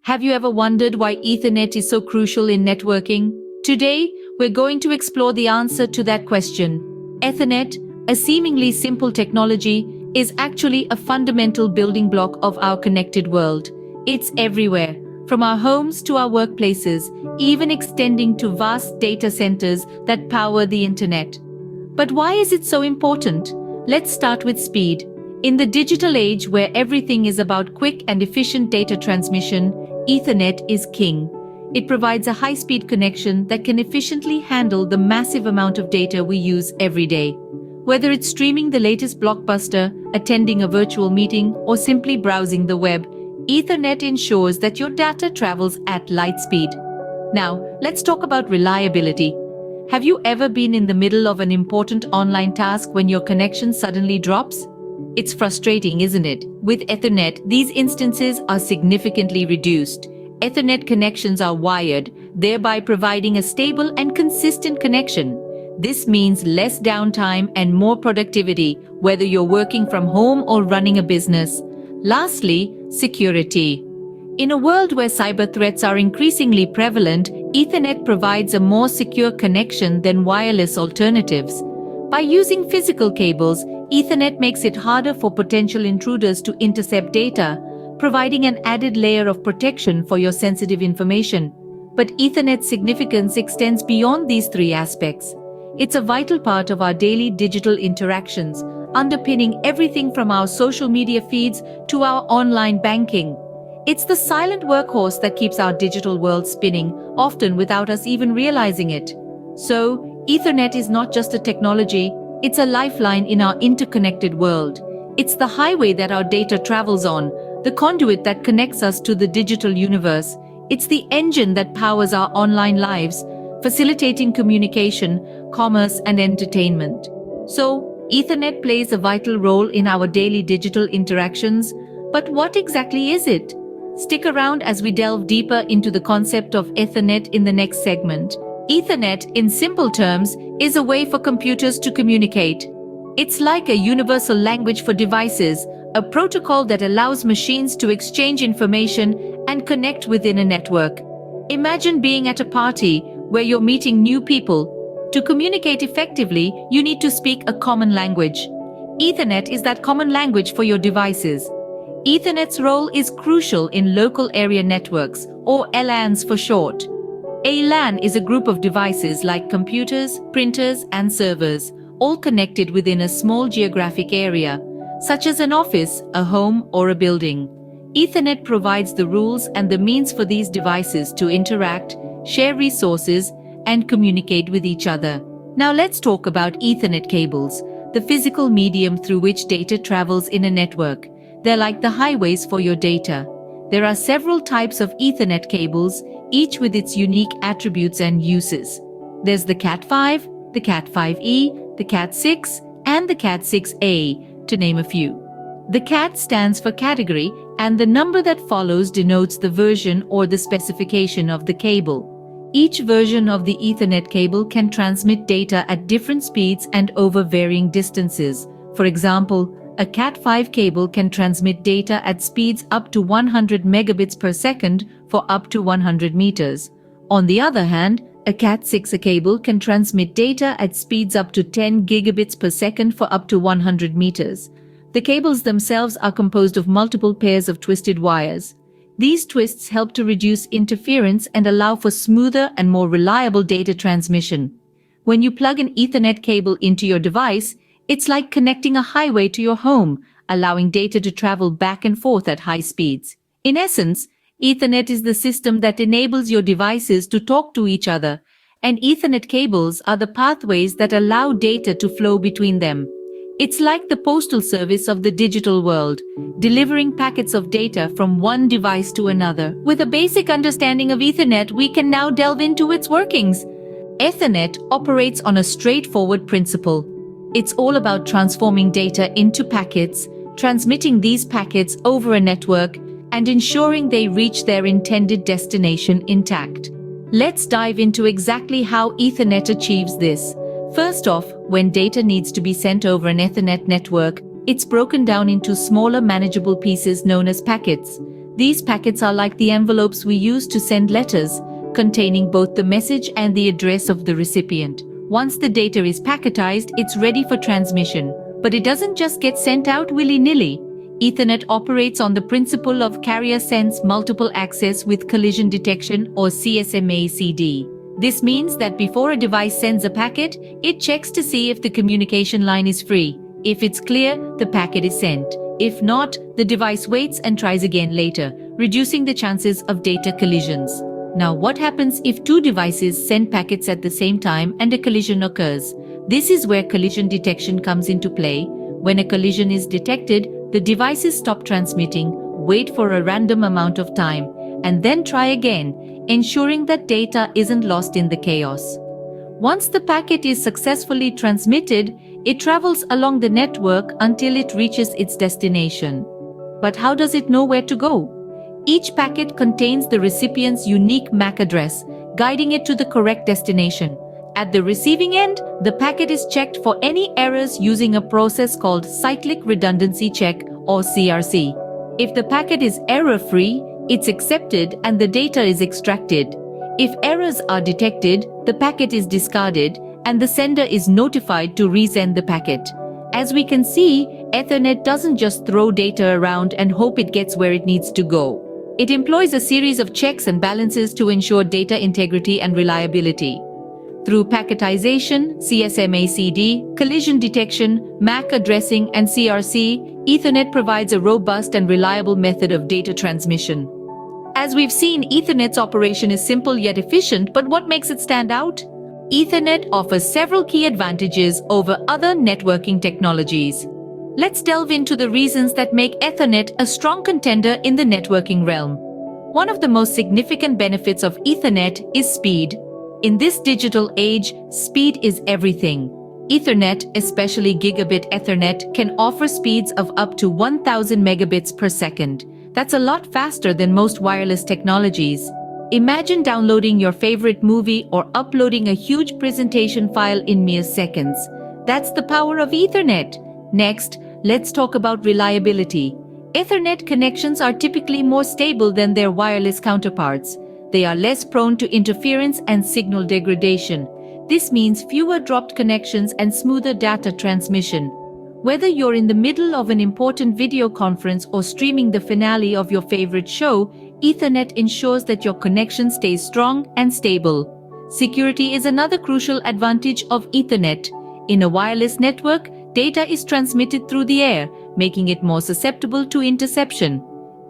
Have you ever wondered why Ethernet is so crucial in networking? Today, we're going to explore the answer to that question. Ethernet, a seemingly simple technology, is actually a fundamental building block of our connected world. It's everywhere, from our homes to our workplaces, even extending to vast data centers that power the internet. But why is it so important? Let's start with speed. In the digital age where everything is about quick and efficient data transmission, Ethernet is king. It provides a high-speed connection that can efficiently handle the massive amount of data we use every day. Whether it's streaming the latest blockbuster, attending a virtual meeting, or simply browsing the web, Ethernet ensures that your data travels at light speed. Now, let's talk about reliability. Have you ever been in the middle of an important online task when your connection suddenly drops? It's frustrating, isn't it? With Ethernet, these instances are significantly reduced. Ethernet connections are wired, thereby providing a stable and consistent connection. This means less downtime and more productivity, whether you're working from home or running a business. Lastly, security. In a world where cyber threats are increasingly prevalent, Ethernet provides a more secure connection than wireless alternatives. By using physical cables, Ethernet makes it harder for potential intruders to intercept data, providing an added layer of protection for your sensitive information. But Ethernet's significance extends beyond these three aspects. It's a vital part of our daily digital interactions, underpinning everything from our social media feeds to our online banking. It's the silent workhorse that keeps our digital world spinning, often without us even realizing it. So, Ethernet is not just a technology, it's a lifeline in our interconnected world. It's the highway that our data travels on, the conduit that connects us to the digital universe. It's the engine that powers our online lives, facilitating communication, commerce, and entertainment. So, Ethernet plays a vital role in our daily digital interactions. But what exactly is it? Stick around as we delve deeper into the concept of Ethernet in the next segment. Ethernet, in simple terms, is a way for computers to communicate. It's like a universal language for devices, a protocol that allows machines to exchange information and connect within a network. Imagine being at a party where you're meeting new people. To communicate effectively, you need to speak a common language. Ethernet is that common language for your devices. Ethernet's role is crucial in local area networks, or LANs for short. A LAN is a group of devices like computers, printers, and servers, all connected within a small geographic area, such as an office, a home, or a building. Ethernet provides the rules and the means for these devices to interact, share resources, and communicate with each other. Now let's talk about Ethernet cables, the physical medium through which data travels in a network. They're like the highways for your data. There are several types of Ethernet cables, each with its unique attributes and uses. There's the Cat5, the Cat5e, the Cat6, and the Cat6a, to name a few. The Cat stands for category, and the number that follows denotes the version or the specification of the cable. Each version of the Ethernet cable can transmit data at different speeds and over varying distances. For example, a Cat5 cable can transmit data at speeds up to 100 megabits per second for up to 100 meters. On the other hand, a Cat6 cable can transmit data at speeds up to 10 gigabits per second for up to 100 meters. The cables themselves are composed of multiple pairs of twisted wires. These twists help to reduce interference and allow for smoother and more reliable data transmission. When you plug an Ethernet cable into your device, it's like connecting a highway to your home, allowing data to travel back and forth at high speeds. In essence, Ethernet is the system that enables your devices to talk to each other, and Ethernet cables are the pathways that allow data to flow between them. It's like the postal service of the digital world, delivering packets of data from one device to another. With a basic understanding of Ethernet, we can now delve into its workings. Ethernet operates on a straightforward principle. It's all about transforming data into packets, transmitting these packets over a network, and ensuring they reach their intended destination intact. Let's dive into exactly how Ethernet achieves this. First off, when data needs to be sent over an Ethernet network, it's broken down into smaller manageable pieces known as packets. These packets are like the envelopes we use to send letters, containing both the message and the address of the recipient. Once the data is packetized, it's ready for transmission. But it doesn't just get sent out willy-nilly. Ethernet operates on the principle of carrier sense multiple access with collision detection, or CSMA-CD. This means that before a device sends a packet, it checks to see if the communication line is free. If it's clear, the packet is sent. If not, the device waits and tries again later, reducing the chances of data collisions. Now, what happens if two devices send packets at the same time and a collision occurs? This is where collision detection comes into play. When a collision is detected, the devices stop transmitting, wait for a random amount of time, and then try again, ensuring that data isn't lost in the chaos. Once the packet is successfully transmitted, it travels along the network until it reaches its destination. But how does it know where to go? Each packet contains the recipient's unique MAC address, guiding it to the correct destination. At the receiving end, the packet is checked for any errors using a process called cyclic redundancy check, or CRC. If the packet is error-free, it's accepted and the data is extracted. If errors are detected, the packet is discarded and the sender is notified to resend the packet. As we can see, Ethernet doesn't just throw data around and hope it gets where it needs to go. It employs a series of checks and balances to ensure data integrity and reliability. Through packetization, CSMA-CD, collision detection, MAC addressing, and CRC, Ethernet provides a robust and reliable method of data transmission. As we've seen, Ethernet's operation is simple yet efficient, but what makes it stand out? Ethernet offers several key advantages over other networking technologies. Let's delve into the reasons that make Ethernet a strong contender in the networking realm. One of the most significant benefits of Ethernet is speed. In this digital age, speed is everything. Ethernet, especially Gigabit Ethernet, can offer speeds of up to 1000 megabits per second. That's a lot faster than most wireless technologies. Imagine downloading your favorite movie or uploading a huge presentation file in mere seconds. That's the power of Ethernet. Next, let's talk about reliability. Ethernet connections are typically more stable than their wireless counterparts. They are less prone to interference and signal degradation. This means fewer dropped connections and smoother data transmission. Whether you're in the middle of an important video conference or streaming the finale of your favorite show, Ethernet ensures that your connection stays strong and stable. Security is another crucial advantage of Ethernet. In a wireless network, data is transmitted through the air, making it more susceptible to interception.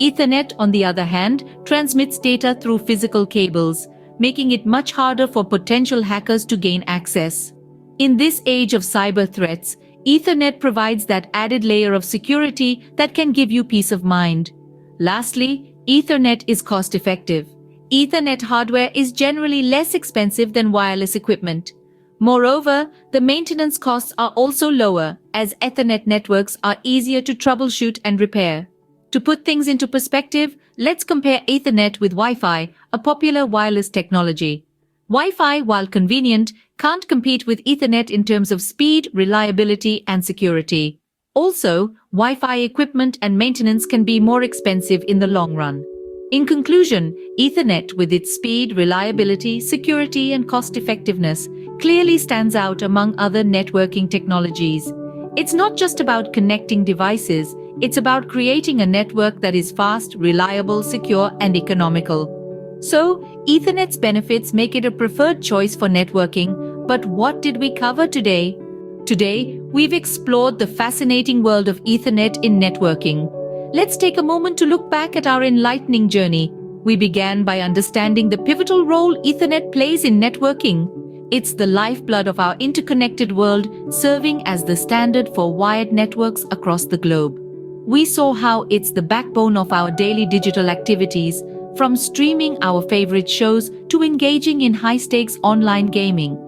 Ethernet, on the other hand, transmits data through physical cables, making it much harder for potential hackers to gain access. In this age of cyber threats, Ethernet provides that added layer of security that can give you peace of mind. Lastly, Ethernet is cost-effective. Ethernet hardware is generally less expensive than wireless equipment. Moreover, the maintenance costs are also lower, as Ethernet networks are easier to troubleshoot and repair. To put things into perspective, let's compare Ethernet with Wi-Fi, a popular wireless technology. Wi-Fi, while convenient, can't compete with Ethernet in terms of speed, reliability, and security. Also, Wi-Fi equipment and maintenance can be more expensive in the long run. In conclusion, Ethernet, with its speed, reliability, security, and cost-effectiveness, clearly stands out among other networking technologies. It's not just about connecting devices, it's about creating a network that is fast, reliable, secure, and economical. So, Ethernet's benefits make it a preferred choice for networking, but what did we cover today? Today, we've explored the fascinating world of Ethernet in networking. Let's take a moment to look back at our enlightening journey. We began by understanding the pivotal role Ethernet plays in networking. It's the lifeblood of our interconnected world, serving as the standard for wired networks across the globe. We saw how it's the backbone of our daily digital activities, from streaming our favorite shows to engaging in high-stakes online gaming.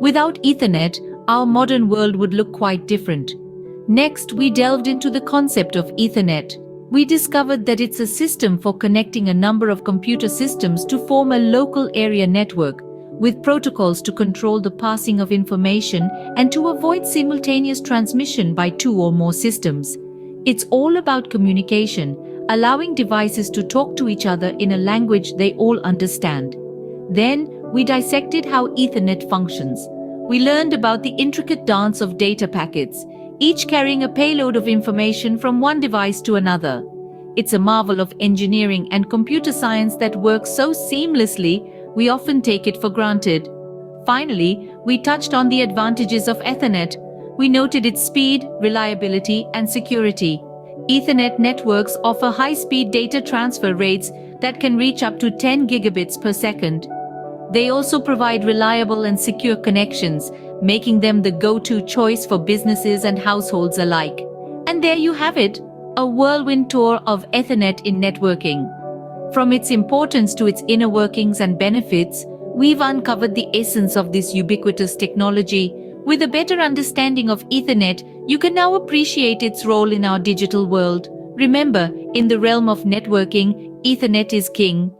Without Ethernet, our modern world would look quite different. Next, we delved into the concept of Ethernet. We discovered that it's a system for connecting a number of computer systems to form a local area network, with protocols to control the passing of information and to avoid simultaneous transmission by two or more systems. It's all about communication, allowing devices to talk to each other in a language they all understand. Then, we dissected how Ethernet functions. We learned about the intricate dance of data packets, each carrying a payload of information from one device to another. It's a marvel of engineering and computer science that works so seamlessly, we often take it for granted. Finally, we touched on the advantages of Ethernet. We noted its speed, reliability, and security. Ethernet networks offer high-speed data transfer rates that can reach up to 10 gigabits per second. They also provide reliable and secure connections, making them the go-to choice for businesses and households alike. And there you have it, a whirlwind tour of Ethernet in networking. From its importance to its inner workings and benefits, we've uncovered the essence of this ubiquitous technology. With a better understanding of Ethernet, you can now appreciate its role in our digital world. Remember, in the realm of networking, Ethernet is king.